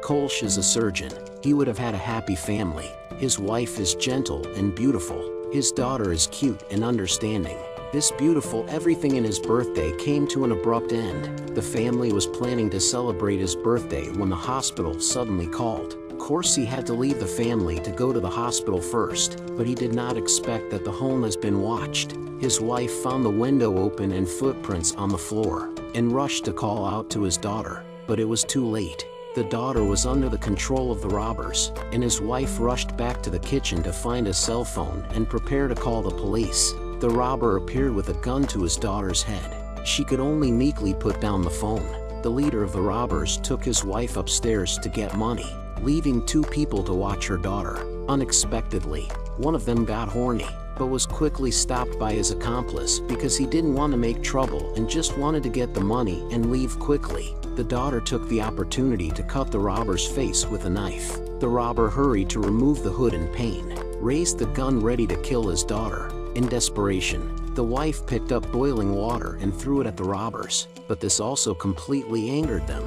Kolsch is a surgeon. He would have had a happy family. His wife is gentle and beautiful. His daughter is cute and understanding. This beautiful everything in his birthday came to an abrupt end. The family was planning to celebrate his birthday when the hospital suddenly called. Kersey had to leave the family to go to the hospital first, but he did not expect that the home has been watched. His wife found the window open and footprints on the floor, and rushed to call out to his daughter, but it was too late. The daughter was under the control of the robbers, and his wife rushed back to the kitchen to find a cell phone and prepare to call the police. The robber appeared with a gun to his daughter's head. She could only meekly put down the phone. The leader of the robbers took his wife upstairs to get money, leaving 2 people to watch her daughter. Unexpectedly, one of them got horny, but was quickly stopped by his accomplice because he didn't want to make trouble and just wanted to get the money and leave quickly. The daughter took the opportunity to cut the robber's face with a knife. The robber hurried to remove the hood in pain, raised the gun ready to kill his daughter. In desperation, the wife picked up boiling water and threw it at the robbers, but this also completely angered them.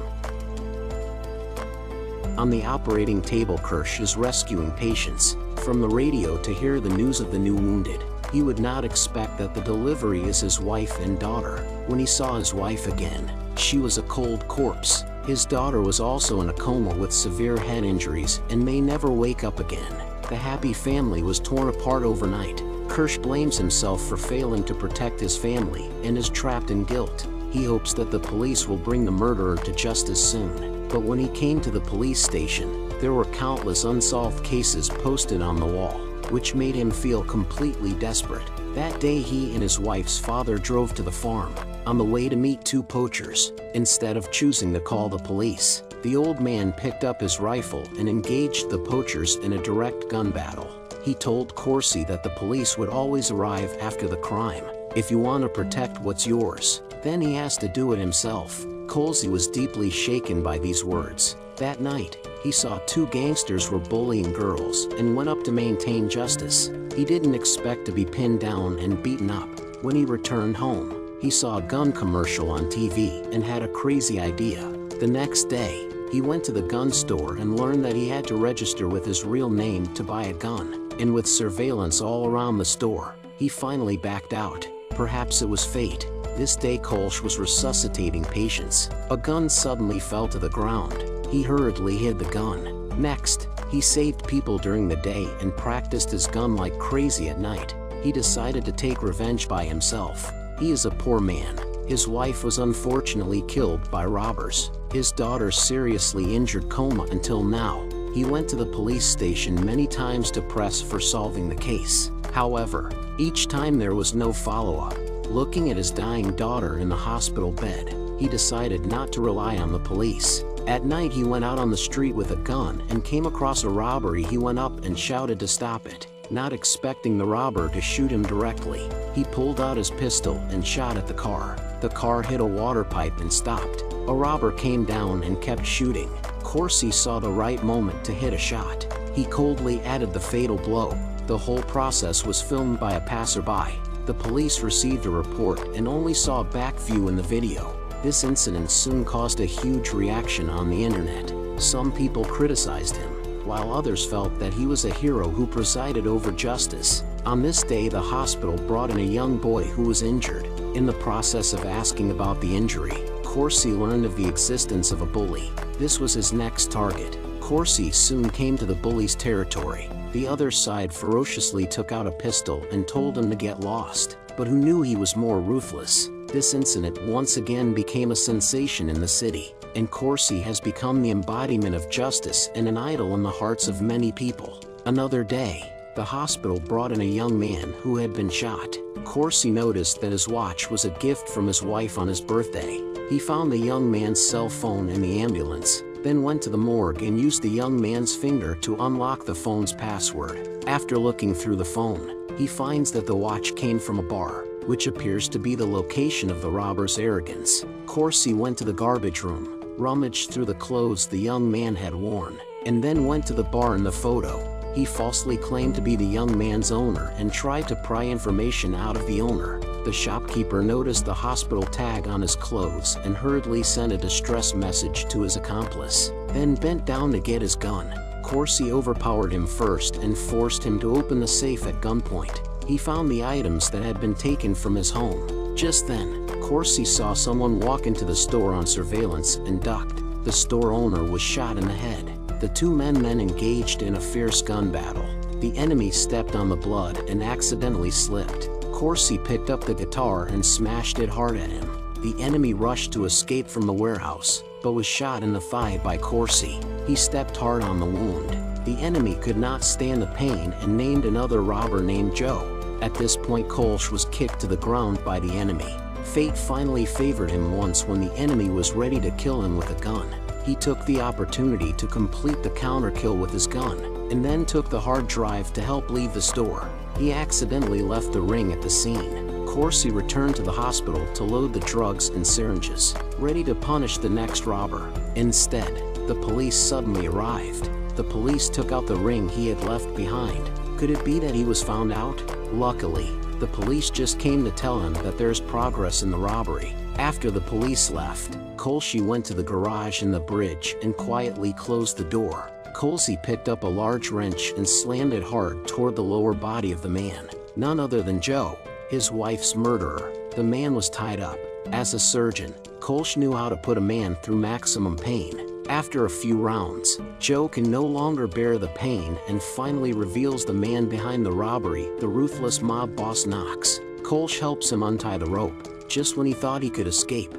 On the operating table, Kersey is rescuing patients. From the radio to hear the news of the new wounded, he would not expect that the delivery is his wife and daughter. When he saw his wife again, she was a cold corpse. His daughter was also in a coma with severe head injuries and may never wake up again. The happy family was torn apart overnight. Kersey blames himself for failing to protect his family and is trapped in guilt. He hopes that the police will bring the murderer to justice soon. But when he came to the police station, there were countless unsolved cases posted on the wall, which made him feel completely desperate. That day he and his wife's father drove to the farm, on the way to meet 2 poachers. Instead of choosing to call the police, the old man picked up his rifle and engaged the poachers in a direct gun battle. He told Kersey that the police would always arrive after the crime. If you want to protect what's yours, then he has to do it himself. Kersey was deeply shaken by these words. That night, he saw 2 gangsters were bullying girls and went up to maintain justice. He didn't expect to be pinned down and beaten up. When he returned home, he saw a gun commercial on TV and had a crazy idea. The next day, he went to the gun store and learned that he had to register with his real name to buy a gun. And with surveillance all around the store, he finally backed out. Perhaps it was fate. This day Kersey was resuscitating patients. A gun suddenly fell to the ground. He hurriedly hid the gun. Next, he saved people during the day and practiced his gun like crazy at night. He decided to take revenge by himself. He is a poor man. His wife was unfortunately killed by robbers. His daughter seriously injured, coma until now. He went to the police station many times to press for solving the case. However, each time there was no follow-up. Looking at his dying daughter in the hospital bed, he decided not to rely on the police. At night he went out on the street with a gun and came across a robbery. He went up and shouted to stop it. Not expecting the robber to shoot him directly, he pulled out his pistol and shot at the car. The car hit a water pipe and stopped. A robber came down and kept shooting. Kersey saw the right moment to hit a shot. He coldly added the fatal blow. The whole process was filmed by a passerby. The police received a report and only saw a back view in the video. This incident soon caused a huge reaction on the internet. Some people criticized him, while others felt that he was a hero who presided over justice. On this day, the hospital brought in a young boy who was injured. In the process of asking about the injury, Kersey learned of the existence of a bully. This was his next target. Kersey soon came to the bully's territory. The other side ferociously took out a pistol and told him to get lost, but who knew he was more ruthless? This incident once again became a sensation in the city, and Kersey has become the embodiment of justice and an idol in the hearts of many people. Another day, the hospital brought in a young man who had been shot. Kersey noticed that his watch was a gift from his wife on his birthday. He found the young man's cell phone in the ambulance, then went to the morgue and used the young man's finger to unlock the phone's password. After looking through the phone, he finds that the watch came from a bar, which appears to be the location of the robber's arrogance. Kersey went to the garbage room, rummaged through the clothes the young man had worn, and then went to the bar in the photo. He falsely claimed to be the young man's owner and tried to pry information out of the owner. The shopkeeper noticed the hospital tag on his clothes and hurriedly sent a distress message to his accomplice. then bent down to get his gun. Kersey overpowered him first and forced him to open the safe at gunpoint. He found the items that had been taken from his home. Just then, Kersey saw someone walk into the store on surveillance and ducked. The store owner was shot in the head. The two men then engaged in a fierce gun battle. The enemy stepped on the blood and accidentally slipped. Kersey picked up the guitar and smashed it hard at him. The enemy rushed to escape from the warehouse, but was shot in the thigh by Kersey. He stepped hard on the wound. The enemy could not stand the pain and named another robber named Joe. At this point, Kersey was kicked to the ground by the enemy. Fate finally favored him once when the enemy was ready to kill him with a gun. He took the opportunity to complete the counter kill with his gun, and then took the hard drive to help leave the store. He accidentally left the ring at the scene. Kersey returned to the hospital to load the drugs and syringes, ready to punish the next robber. Instead, the police suddenly arrived. The police took out the ring he had left behind. Could it be that he was found out? Luckily, the police just came to tell him that there's progress in the robbery. After the police left, Kersey went to the garage in the bridge and quietly closed the door. Kersey picked up a large wrench and slammed it hard toward the lower body of the man. None other than Joe, his wife's murderer. The man was tied up. As a surgeon, Kersey knew how to put a man through maximum pain. After a few rounds, Joe can no longer bear the pain and finally reveals the man behind the robbery, the ruthless mob boss Knox. Kersey helps him untie the rope, just when he thought he could escape.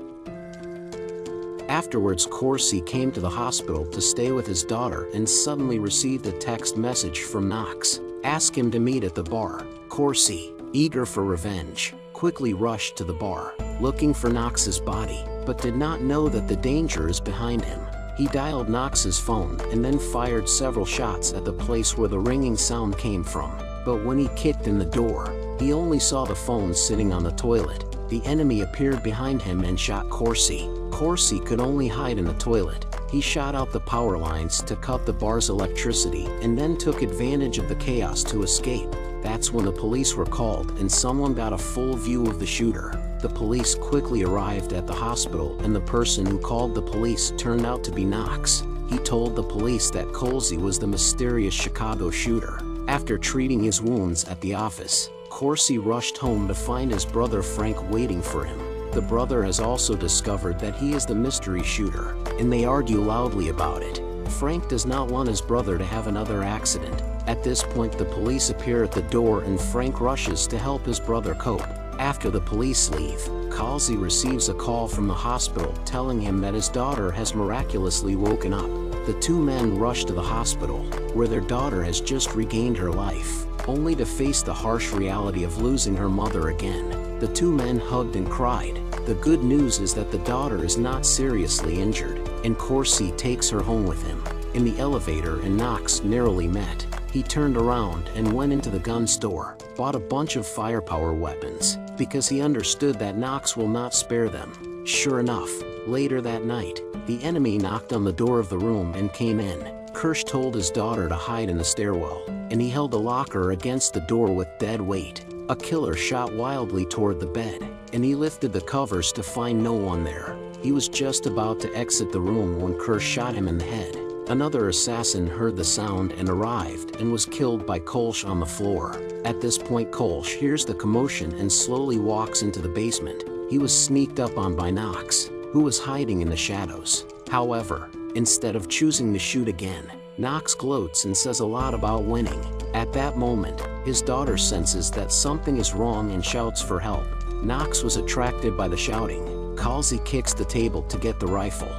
Afterwards, Kersey came to the hospital to stay with his daughter and suddenly received a text message from Knox. Ask him to meet at the bar. Kersey, eager for revenge, quickly rushed to the bar, looking for Knox's body, but did not know that the danger is behind him. He dialed Knox's phone and then fired several shots at the place where the ringing sound came from. But when he kicked in the door, he only saw the phone sitting on the toilet. The enemy appeared behind him and shot Kersey. Kersey could only hide in the toilet. He shot out the power lines to cut the bar's electricity and then took advantage of the chaos to escape. That's when the police were called and someone got a full view of the shooter. The police quickly arrived at the hospital and the person who called the police turned out to be Knox. He told the police that Kersey was the mysterious Chicago shooter. After treating his wounds at the office, Kersey rushed home to find his brother Frank waiting for him. The brother has also discovered that he is the mystery shooter, and they argue loudly about it. Frank does not want his brother to have another accident. At this point, the police appear at the door and Frank rushes to help his brother cope. After the police leave, Kersey receives a call from the hospital telling him that his daughter has miraculously woken up. The two men rush to the hospital, where their daughter has just regained her life, only to face the harsh reality of losing her mother again. The two men hugged and cried. The good news is that the daughter is not seriously injured, and Kersey takes her home with him. In the elevator, and Knox narrowly met. He turned around and went into the gun store, bought a bunch of firepower weapons, because he understood that Knox will not spare them. Sure enough, later that night, the enemy knocked on the door of the room and came in. Kersey told his daughter to hide in the stairwell, and he held a locker against the door with dead weight. A killer shot wildly toward the bed, and he lifted the covers to find no one there. He was just about to exit the room when Kersey shot him in the head. Another assassin heard the sound and arrived and was killed by Kersey on the floor. At this point, Kersey hears the commotion and slowly walks into the basement. He was sneaked up on by Knox, who was hiding in the shadows. However, instead of choosing to shoot again, Knox gloats and says a lot about winning. At that moment, his daughter senses that something is wrong and shouts for help. Knox was attracted by the shouting. Kersey kicks the table to get the rifle.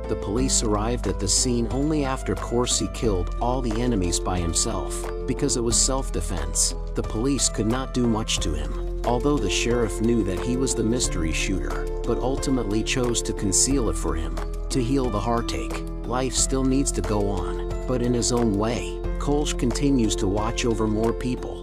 The police arrived at the scene only after Kersey killed all the enemies by himself. Because it was self-defense, the police could not do much to him, although the sheriff knew that he was the mystery shooter, but ultimately chose to conceal it for him. To heal the heartache, life still needs to go on, but in his own way. Kersey continues to watch over more people.